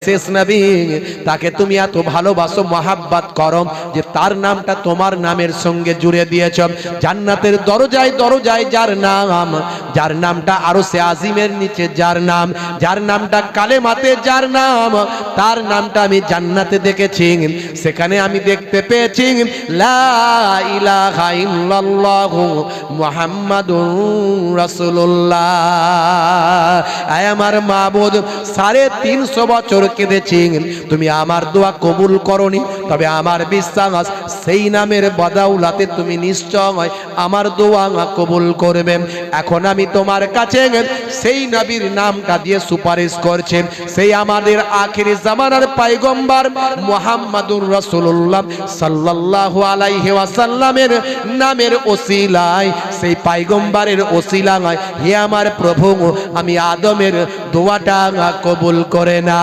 শেষ নবী, তাকে তুমি এত ভালোবাসো, মহাব্বত করো যে তার নামটা তোমার নামের সঙ্গে জুড়ে দিয়েছ। জান্নাতের দরজায় দরজায় যার নাম, যার নামটা আরশে আজিমের নিচে যার নাম, যার নামটা কালেমাতে যার নাম, তার নামটা আমি জান্নাতে দেখেছি। সেখানে আমি দেখতে পেয়েছি লা ইলাহা ইল্লাল্লাহু মুহাম্মাদুর রাসূলুল্লাহ। আয় আমার মাবুদ, 350 বছর কেঁদেছি, তুমি আমার দোয়া কবুল করনি, তবে আমার বিশ্বাস সেই নামের বদৌলতে তুমি নিশ্চয় আমার দোয়া কবুল করবে। এখন আমি তোমার কাছে সেই নবীর নামটা দিয়ে সুপারিশ করছি, সেই আমাদের আখিরি জামানার পয়গম্বর মুহাম্মাদুর রাসূলুল্লাহ সাল্লাল্লাহু আলাইহি ওয়াসাল্লামের নামের ওসিলায়, সেই পয়গম্বরের ওসিলায় হে আমার প্রভু, আমি আদমের দোয়াটা কবুল করে না।